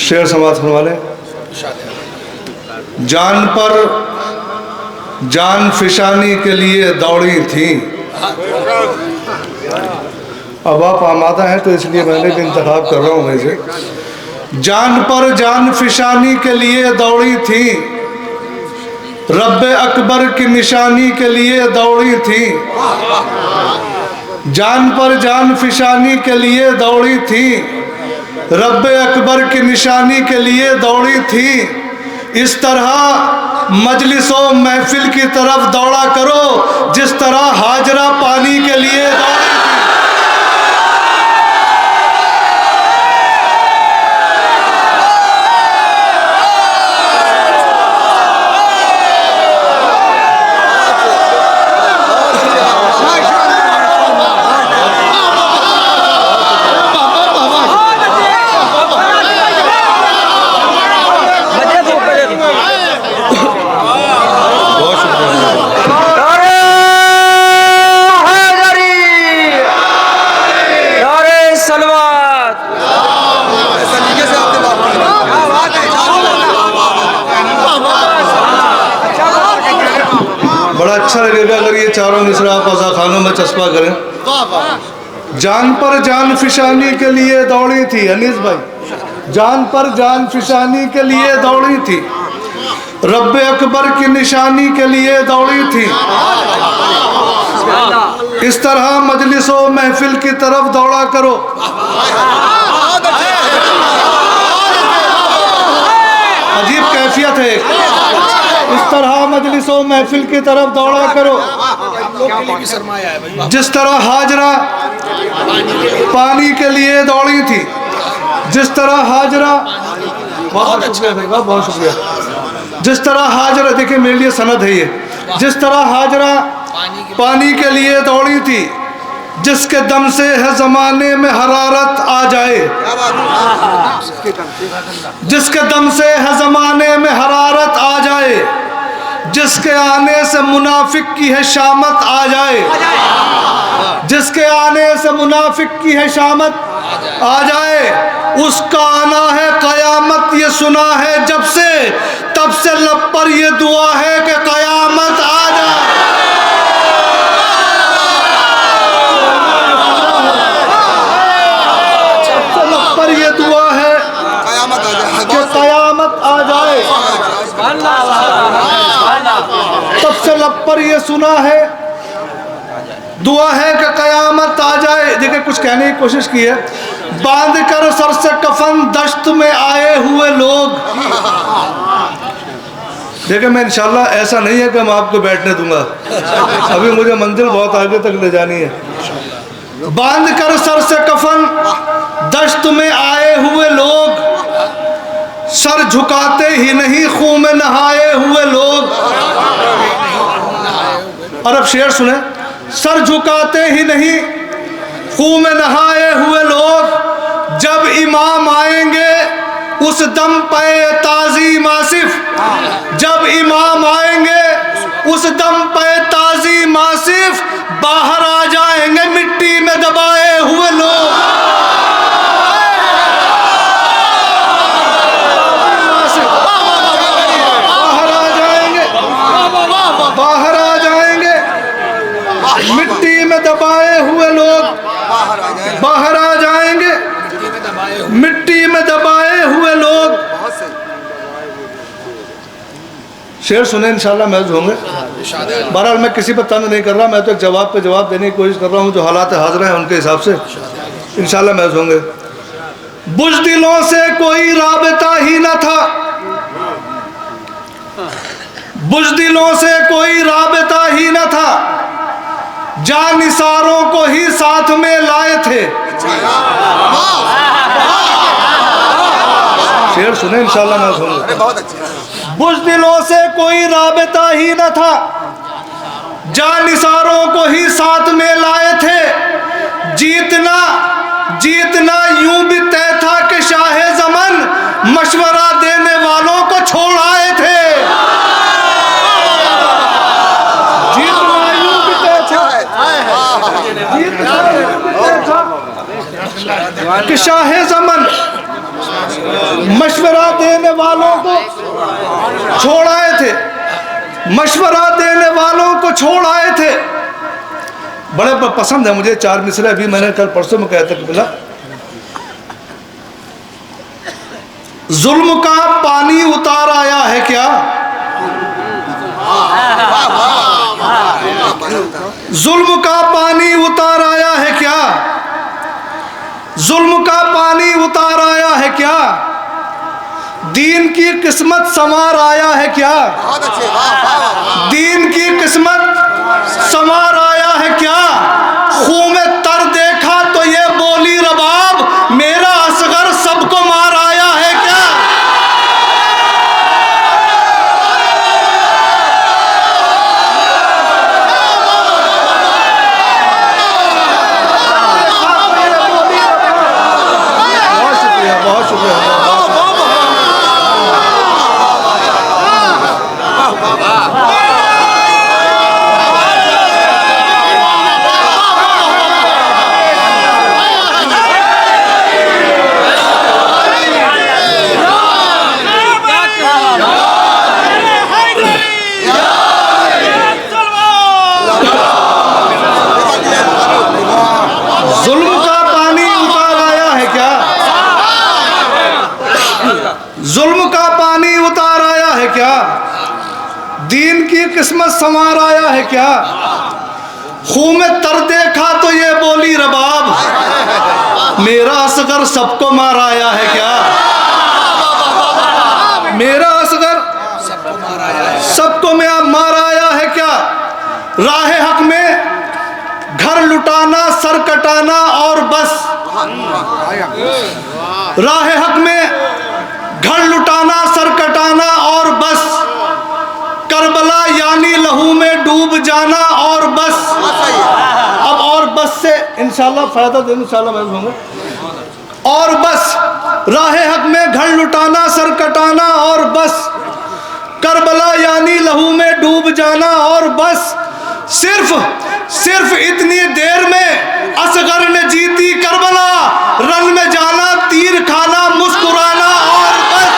शेर समाज वाले जान पर जान फिशानी के लिए दौड़ी थी। अब आप आमादा हैं तो इसलिए मैंने भी इंतखाब कर रहा हूँ वैसे। जान पर जान फिशानी के लिए दौड़ी थी, रब्बे अकबर की निशानी के लिए दौड़ी थी। जान पर जान फिशानी के लिए दौड़ी थी, रब्बे अकबर की निशानी के लिए दौड़ी थी। इस तरह मजलिसों महफिल की तरफ दौड़ा करो जिस तरह हाजरा पानी के लिए दौड़ी थी। बड़ा अच्छा लगेगा अगर ये चारों मिसरा आप अज़ा खानों में चस्पा करें। जान पर जान फिशानी के लिए दौड़ी थी, अनीस भाई, जान पर जान फिशानी के लिए दौड़ी थी, रब्बे अकबर की निशानी के लिए दौड़ी थी। इस तरह मजलिसों महफिल की तरफ दौड़ा करो। अजीब कैफियत है। इस तरह मजलिसों महफिल की तरफ दौड़ा करो जिस तरह हाजरा पानी के लिए दौड़ी थी। जिस तरह हाजरा, बहुत शुक्रिया, बहुत शुक्रिया। जिस तरह हाजरा, देखिए मेरे लिए सनद है ये, जिस तरह हाजरा पानी के लिए दौड़ी थी, जिसके दम से है जमाने में हरारत आ जाए, जिसके दम से है जमाने में हरारत आ जाए, जिसके आने से मुनाफिक की है शामत आ जाए, जिसके आने से मुनाफिक की है शामत आ जाए, उसका आना है कयामत ये सुना है जब से, तब से लब पर ये दुआ है कि कयामत आ जाए। ये दुआ है कि कयामत आ जाए, तब से लब पर ये सुना है, दुआ है कि कयामत आ जाए। देखिए कुछ कहने की कोशिश की है। बांध कर सर से कफन दश्त में आए हुए लोग, देखिए मैं इंशाल्लाह ऐसा नहीं है कि मैं आपको बैठने दूंगा, अभी मुझे मंजिल बहुत आगे तक ले जानी है। बांध कर सर से कफन दश्त में आए हुए लोग, सर झुकाते ही नहीं खून में नहाए हुए लोग। और अब शेर सुने, सर झुकाते ही नहीं खून में नहाए हुए लोग, जब इमाम आएंगे उस दम पे ताज़ीम आसिफ, जब इमाम आएंगे उस दम पे ताज़ीम आसिफ, बाहर आ जाएंगे मिट्टी में दबाए हुए लोग। बाहर आ जाएंगे मिट्टी में दबाए हुए लोग, बाहर आ जाएंगे मिट्टी में दबाए हुए लोग। शेर सुने इंशाल्लाह महज होंगे। बहरहाल मैं किसी पर तंज नहीं कर रहा, मैं तो एक जवाब पे जवाब देने की कोशिश कर रहा हूँ, जो हालात हाज़िर हैं उनके हिसाब से इंशाल्लाह महज होंगे। बुज़दिलों से कोई राबता ही न था, बुज़दिलों से कोई राबता ही न था, जानिसारों को ही साथ में लाए थे। शेर सुने इंशाल्लाह मैं सुनूं। बुज़दिलों से कोई राबता ही न था, जानिसारों को ही साथ में लाए थे। जीतना जीतना यूं भी तय था कि शाहे ज़मन मशवरा देने वालों को छोड़ आए थे। कि शाहे ज़मन मशवरा देने वालों को छोड़ आए थे, मशवरा देने वालों को छोड़ आए थे। बड़े पसंद है मुझे 4 मिसरे, अभी मैंने कल परसों में कहता कि बोला, जुल्म का पानी उतार आया है क्या, जुल्म का पानी उतार आया है क्या, जुल्म का पानी उतार आया है क्या, दीन की किस्मत संवार आया है क्या, दीन की किस्मत संवार आया है क्या। खून में तर देखा तो ये बोली रबाब, मेरा असगर सबको मार आया है क्या। बहुत शुक्रिया, बहुत शुक्रिया। जुल्म का पानी उतार आया है क्या, जुल्म का पानी उतार आया है क्या, दीन की किस्मत संवार आया है क्या। खून में तर देखा तो ये बोली रबाब, मेरा असगर सबको मार आया है क्या, मेरा असगर सबको मार आया है क्या। राह हक में घर लुटाना सर कटाना और बस, राह हक में घर लुटाना सर कटाना और बस, करबला यानी लहू में डूब जाना और बस। अब और बस से इंशाल्लाह फायदा देने इंशाल्लाह मैं कहूँगा। और बस राह हक में घर लुटाना सर कटाना और बस, करबला यानी लहू में डूब जाना और बस। सिर्फ इतनी देर में असगर ने जीती करबला, रन में जाना तीर खाना मुस्कुराना और बस।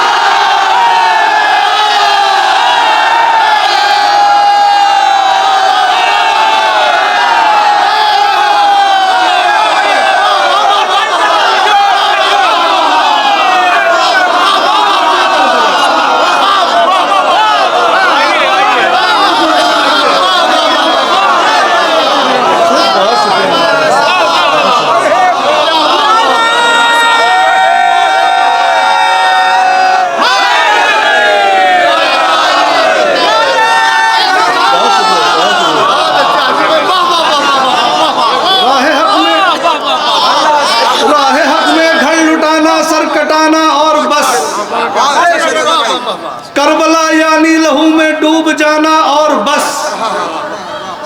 करबला यानी लहू में डूब जाना और बस।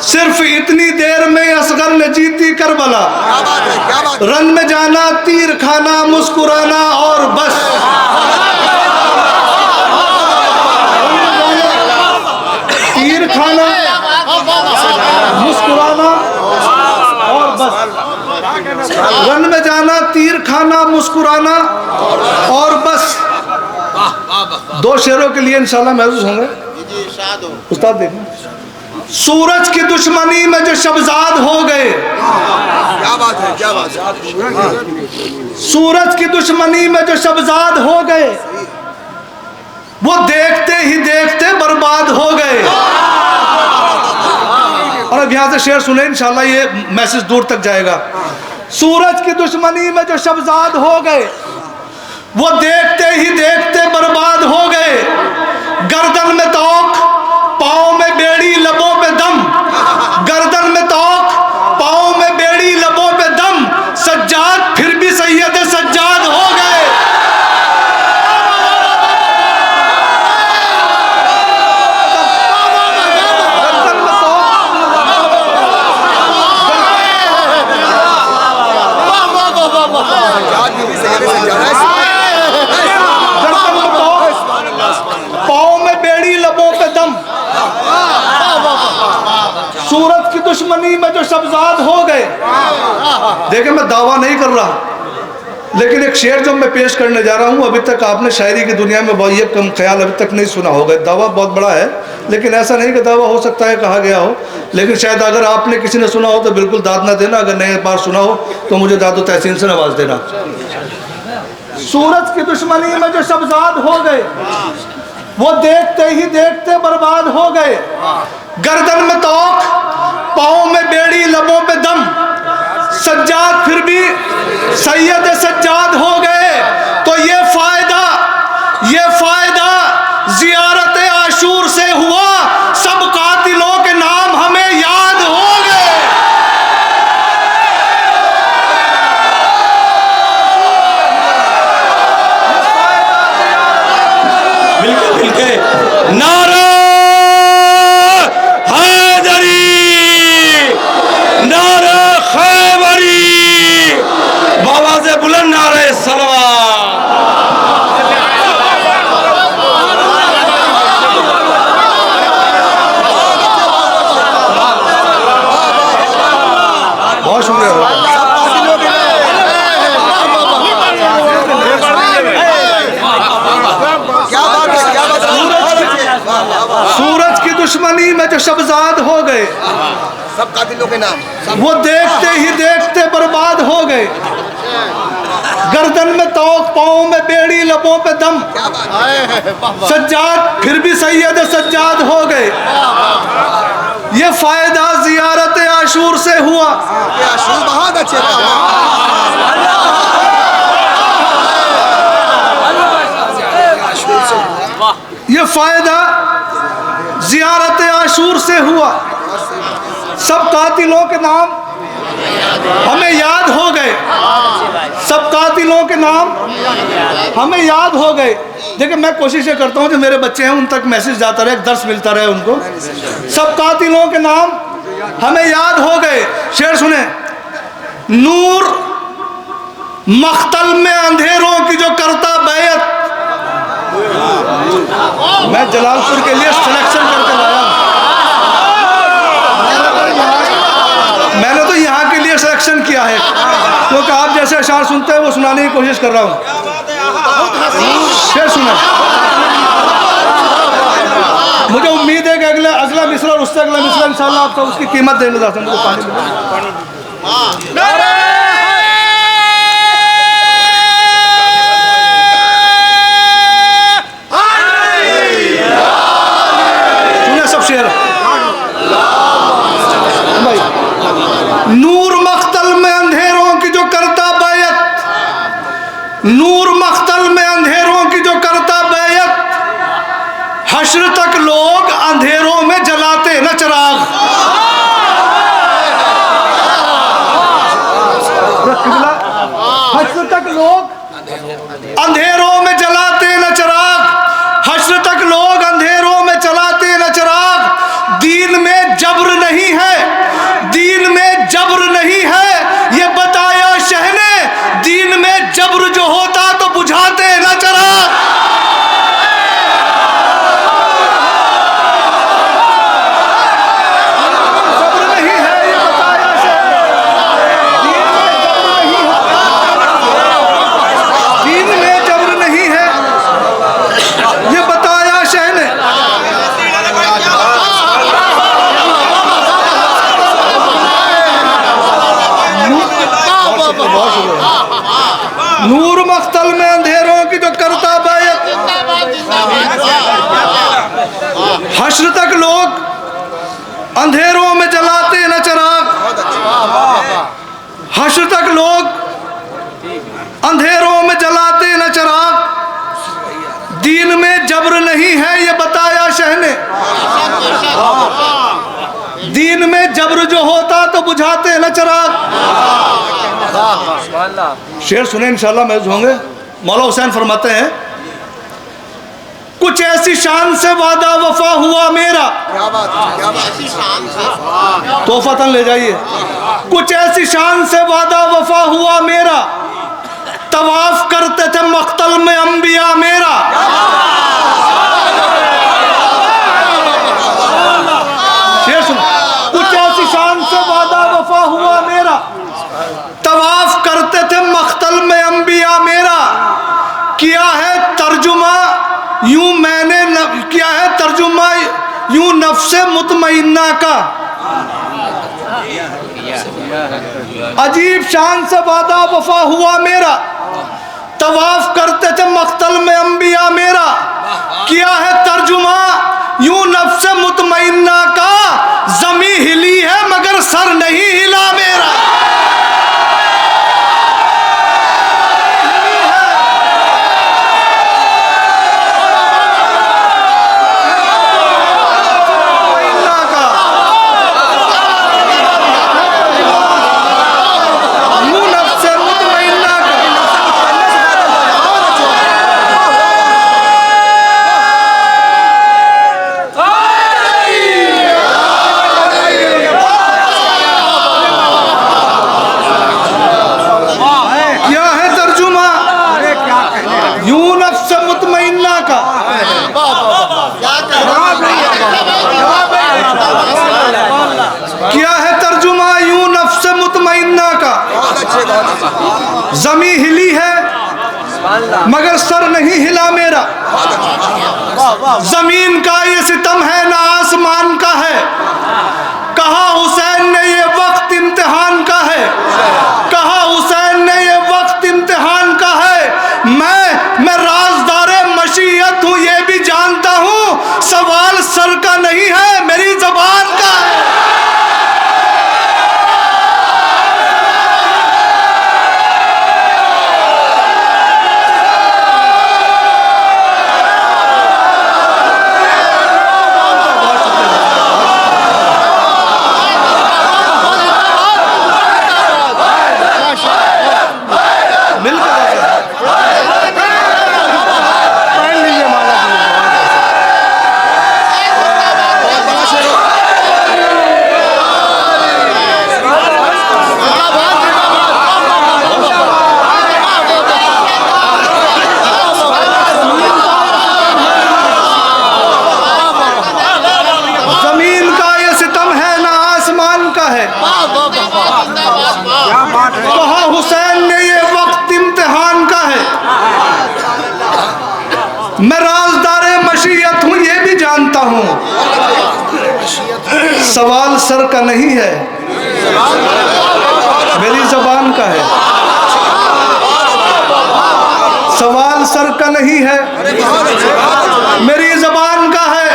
सिर्फ इतनी देर में असगर ने जीती करबला, रन में जाना तीर खाना मुस्कुराना और बस। तीर खाना मुस्कुराना और बस, रन में जाना तीर खाना मुस्कुराना और बस। 2 शेरों के लिए इंशाल्लाह महसूस होंगे। उस्ताद देखो, सूरज की दुश्मनी में जो शबजाद हो गए, क्या बात है, क्या बात है। सूरज की दुश्मनी में जो शबजाद हो गए, वो देखते ही देखते बर्बाद हो गए। और अब यहां से शेर सुने इंशाल्लाह ये मैसेज दूर तक जाएगा। सूरज की दुश्मनी में जो शबजाद हो गए, वो देखते ही देखते बर्बाद हो गए। गर्दन में तौक पाँव में बेड़ी लबों पे दम, गर्दन में तौक पाँव में बेड़ी लबों पे दम। सज्जाद फिर भी सैयद सज्जाद हो गए। सूरज की दुश्मनी में जो शबजाद हो गए। देखें मैं दावा नहीं कर रहा, लेकिन एक शेर जो मैं पेश करने जा रहा हूँ, अभी तक आपने शायरी की दुनिया में ये कम ख्याल अभी तक नहीं सुना होगा। दावा बहुत बड़ा है, लेकिन ऐसा नहीं कि दावा हो सकता है कहा गया हो, लेकिन शायद अगर आपने किसी ने सुना हो तो बिल्कुल दाद ना देना, अगर नई बार सुना हो तो मुझे दादो तहसीन से नवाज देना। सूरज की दुश्मनी में जो शब्जाद हो गए, वो देखते ही देखते बर्बाद हो गए। गर्दन में तोक, पाँव में बेड़ी, लबों पे दम, सज्जाद फिर भी सैयद सज्जाद हो गए। तो ये फायदा जियारत आशूर से हुआ, सब कातिलों के नाम हमें याद हो गए। बिल्कुल बिल्कुल। नारा हैदरी, नारा खैबरी, बाबा से बुलंद नारे सलवा। बहुत शुक्रिया। सूरज की दुश्मनी में जो शब्जाद हो गए, सब कातिलों के नाम वो देखते ही देखते बर्बाद हो गए। गर्दन में तोक, पाँव में बेड़ी, लबों पे दम, सज्जाद फिर भी सैयद सज्जाद हो गए। ये फायदा जियारत आशूर से हुआ। बहुत अच्छे। ये फायदा जियारत आशूर से हुआ, सब कातिलों के नाम हमें याद हो गए। सब कातिलों के नाम हमें याद हो गए। देखिए, मैं कोशिश ये करता हूँ जो मेरे बच्चे हैं उन तक मैसेज जाता रहे, दर्श मिलता रहे उनको। सब कातिलों के नाम हमें याद हो गए। शेर सुने। नूर मख्तल में अंधेरों की जो करता बैत, मैं जलालपुर के लिए सिलेक्शन करके लाया। मैंने तो यहाँ के लिए सिलेक्शन किया है, क्योंकि आप जैसे अशार सुनते हैं वो सुनाने की कोशिश कर रहा हूँ। शेर सुने। मुझे उम्मीद है कि अगला मिसरा और उससे अगला मिसरा इंशाल्लाह आपको उसकी कीमत देंगे। सुने सब शेर। नूर मख्तल में अंधेरों की जो करता बैत, नूर मख्तल में अंधेरों की जो करता बैत, हश्र तक लोग अंधेरों में जलाते न चिराग। हश्र तक लोग अंधेरों में जलाते न चिराग, हश्र तक लोग अंधेरों में जलाते न चिराग। दीन में जब्र नहीं है, दीन में जब्र नहीं है, ये बताया शह ने। दीन में जब्र जो होता तो बुझाते न चिराग। नूर मख्तल में अंधेरों की जो करता बैत, हश्र तक लोग अंधेरों में जलाते न चिराग। हश्र तक लोग अंधेरों में जलाते न चिराग। दीन में जब्र नहीं है ये बताया शह ने। दीन में जब्र जो होता तो बुझाते न चिराग। शेर सुने इंशाल्लाह महसूस होंगे। मौला हुसैन फरमाते हैं, कुछ ऐसी शान से वादा वफा हुआ मेरा। तोहफतन ले जाइए। कुछ ऐसी शान से वादा वफा हुआ मेरा, तवाफ करते थे मख्तल में अंबिया मेरा। शेर सुन। कुछ ऐसी शान से वादा वफा हुआ मेरा, तवाफ करते थे मख्तल में अंबिया यूं मैंने किया है तर्जुमा यूं नफ्से मुतमइन्ना का। अजीब शान से वादा वफा हुआ मेरा, तवाफ करते थे मख्तल में अंबिया मेरा। किया है तर्जुमा यूं नफ्से मुतमइन्ना का, जमी हिली है मगर सर नहीं हिला मेरा। क्या है तर्जुमा यूं नफ्स मुतमइन्ना का, जमी हिली है मगर सर नहीं हिला मेरा। जमीन का ये सितम है ना आसमान का है, कहा हुसैन ने ये वक्त इम्तिहान का है, कहा हुसैन ने ये वक्त इम्तिहान का है। मैं राज़दारे मशीयत हूँ ये भी जानता हूँ, सवाल सर का नहीं है मेरी ज़बान का है। कहा हुसैन ने ये वक्त इम्तिहान का है, मैं राज़दारे मशीयत हूँ ये भी जानता हूँ, सवाल सर का नहीं है मेरी ज़बान का है। सवाल सर का नहीं है मेरी ज़बान का है,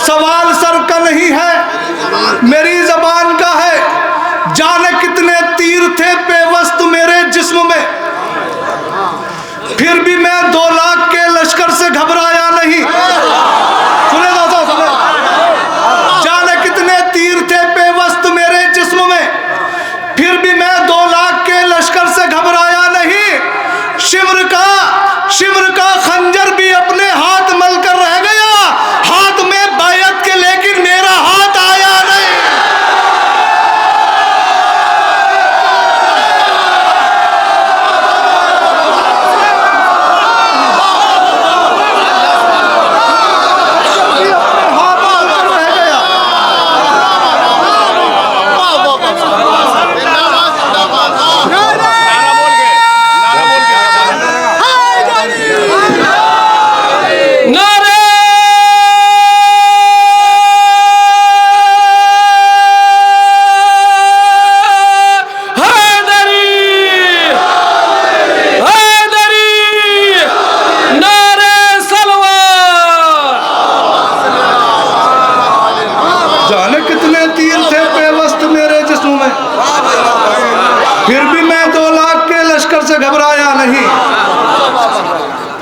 सवाल सर का नहीं है मेरी ज़बान का है। जाने कितने तीर थे पेवस्त मेरे जिस्म में, फिर भी मैं 2 लाख के लश्कर से घबराया नहीं। सुने दादा सुने, जाने कितने तीर थे पेवस्त मेरे जिस्म में, फिर भी मैं 2 लाख के लश्कर से घबराया नहीं। शिमर का खंजर भी अपने हाथ मल कर रह गया, हाथ में बायत के लेकिन मेरा हाथ आया नहीं। फिर भी मैं 2 लाख के लश्कर से घबराया नहीं।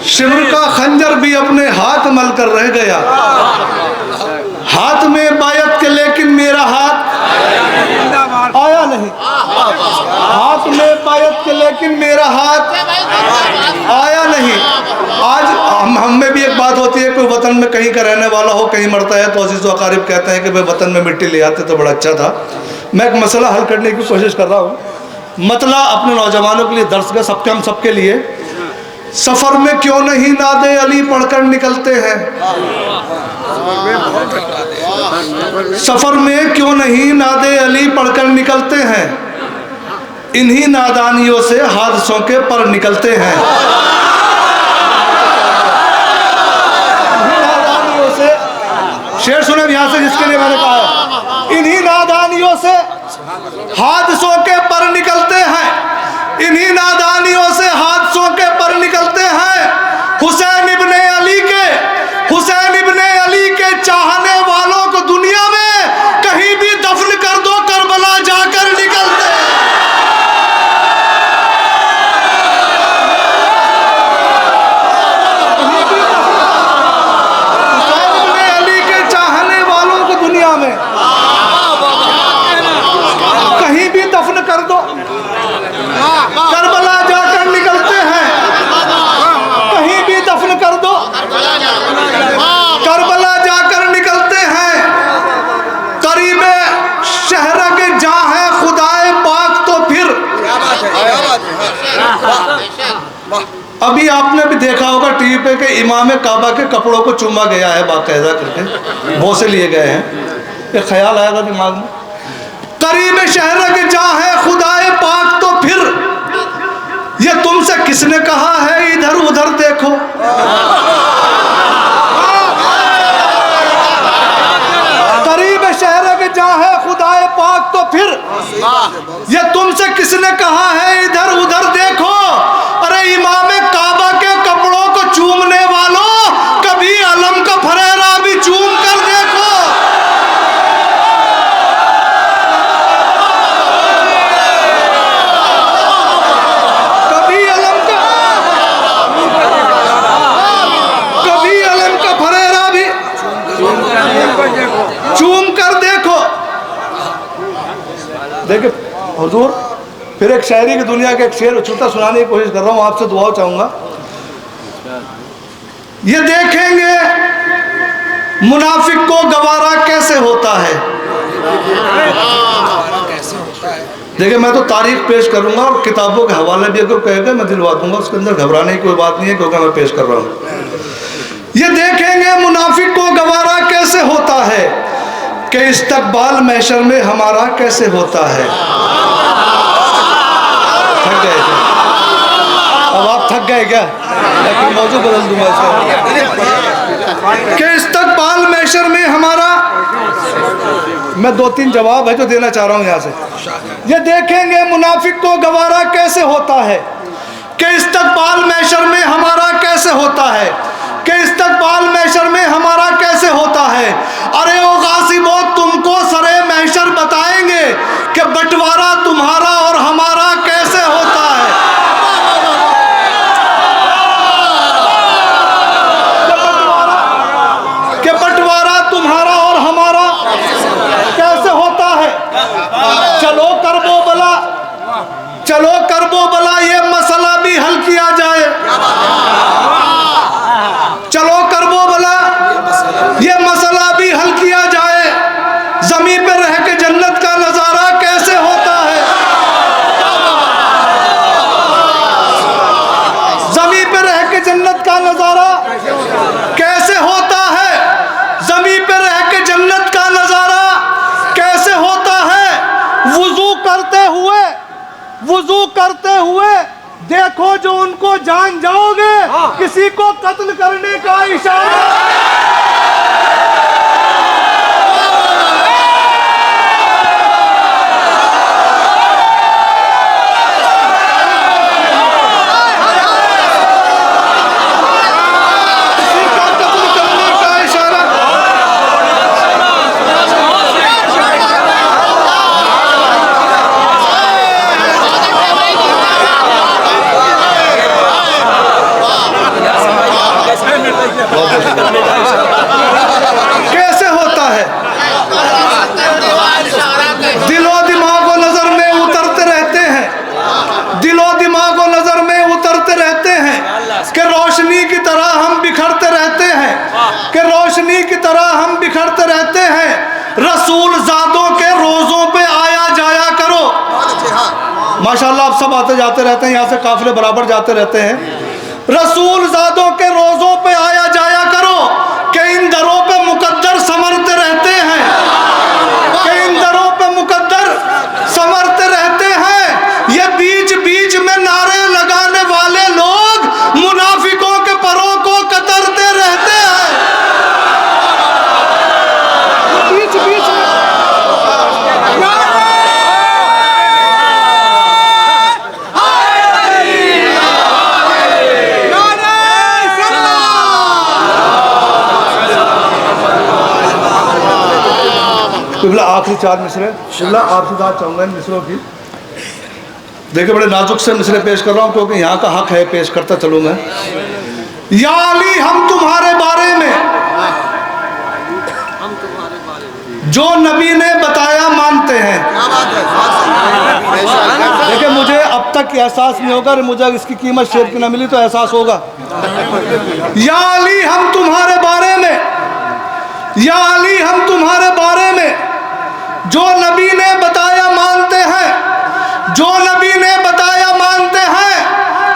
शिमर का खंजर भी अपने हाथ मल कर रह गया, हाथ में बायत के लेकिन मेरा हाथ आया नहीं। हाथ में बायत के लेकिन मेरा हाथ आया नहीं। आज हम में भी एक बात होती है, कोई वतन में कहीं का रहने वाला हो, कहीं मरता है तो अजीज़ व अकारिब कहते हैं कि भाई वतन में मिट्टी ले आते तो बड़ा अच्छा था। मैं एक मसला हल करने की कोशिश कर रहा हूँ, मतला अपने नौजवानों के लिए, दर्स का सबके हम सबके लिए। सफ़र में क्यों नहीं नादे अली पढ़कर निकलते हैं, सफ़र में क्यों नहीं नादे अली पढ़कर निकलते हैं, इन्हीं नादानियों से हादसों के पर निकलते हैं। हादसों के पर निकलते हैं, इन्हीं नादानियों से हादसों के पर निकलते हैं। हुसैन इब्ने अली के चाहने वालों को दुनिया में कहीं भी दफन कर दो, करबला जाकर निकलते हैं। हुसैन इब्ने अली के चाहने वालों को दुनिया में कहीं भी दफन कर दो, करबला जाकर निकलते हैं। कहीं भी दफन कर दो, करबला जाकर निकलते हैं। करीबे शहर के जहाँ है खुदाए पाक तो फिर। अभी आपने भी देखा होगा टीवी पे कि इमाम काबा के कपड़ों को चूमा गया है बाकायदा करके, बोसे लिए गए हैं। ये ख्याल आएगा दिमाग में। करीबे शहर के जहाँ है खुदाए पाक तो फिर, ये तुमसे किसने कहा है इधर उधर देखो। करीब शहर के जहाँ है खुदाए पाक तो फिर, ये तुमसे किसने कहा है इधर उधर देखो। अरे इमाम काबा के कपड़ों को चूमने वालों, कभी अलम का फरेरा भी चूम कर देखो। कभी अलम का फरेरा भी चूम कर देखो। देखिए हुजूर, फिर एक शायरी की दुनिया का एक शेर छूटा सुनाने की कोशिश कर रहा हूँ, आपसे दुआ चाहूंगा। ये देखेंगे मुनाफिक को गवारा कैसे होता है। देखिए मैं तो तारीख पेश करूंगा और किताबों के हवाले भी अगर कहेगा मैं दिलवा दूंगा, उसके अंदर घबराने की कोई बात नहीं है क्योंकि मैं पेश कर रहा हूँ। ये देखेंगे मुनाफिक को गवारा कैसे होता है, कि इस्तकबाल महशर में हमारा कैसे होता है। थक गए थे? अब आप थक गए क्या? लेकिन मौजूद बदल दूंगा इसका। कि इस्तकबाल महशर में हमारा, मैं 2-3 जवाब है जो देना चाह रहा हूँ यहाँ से। ये देखेंगे मुनाफिक को गवारा कैसे होता है, कि इस्तकबाल महशर में हमारा कैसे होता है, कि इस्तकबाल महशर में हमारा कैसे होता है। अरे ओ गासिबो तुमको सरे महशर बताएंगे कि बंटवारा तुम्हारा और हमारा कैसे होता है। कि बंटवारा तुम्हारा और हमारा कैसे होता है। चलो करबो बला, चलो करबो बला, ये मसला भी हल किया जाए। चलो करबो बला, ये मसला भी हल किया जाए। जमीन पे रह के जन्नत का नजारा कैसे होता है। जमीन पे रह के जन्नत का नजारा कैसे होता है। जमीन पे रह के जन्नत का नजारा कैसे होता है। वुजू करते हुए देखो जो उनको जान जाओगे, किसी को कत्ल करने का इशारा। कैसे होता है। दिलो दिमागो नजर में उतरते रहते हैं, दिलो दिमागो नजर में उतरते रहते हैं। कि रोशनी की तरह हम बिखरते रहते हैं, कि रोशनी की तरह हम बिखरते रहते हैं। रसूल ज़ादों के रोज़ों पे आया जाया करो। माशाल्लाह आप सब आते जाते रहते हैं, यहाँ से काफिले बराबर जाते रहते हैं। रसूल ज़ादों के रोज़ों पे आया जाया करो, कि इन दरों पे मुकद्दर समरते रहते हैं, कि इन दरों पे मुकद्दर समरते रहते हैं। ये बीच बीच में नारे लगाने वाले लोग मुनाफिकों के परों को कतरते रहते हैं। बीच बीच में आखिरी 4 मिसरे अल्लाह आपसे बात चाहूँगा इन मिसरों की। देखिए बड़े नाजुक से मिसरे पेश कर रहा हूँ क्योंकि यहाँ का हक है, पेश करता चलूँ मैं। या अली हम तुम्हारे बारे में जो नबी ने बताया मानते हैं। क्या बात है। देखिए मुझे अब तक एहसास नहीं होगा, मुझे इसकी कीमत शेर की ना मिली तो एहसास होगा। या अली हम तुम्हारे बारे में, या अली हम तुम्हारे बारे में जो नबी ने बताया मानते हैं, जो नबी ने बताया मानते हैं।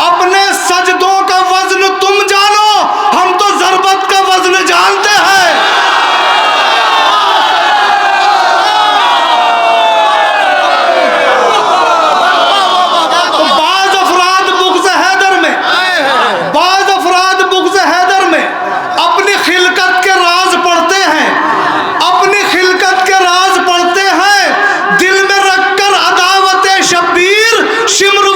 अपने सजदों का वजन तुम जानो, हम तो ज़रबत का वजन जानते हैं। शिमर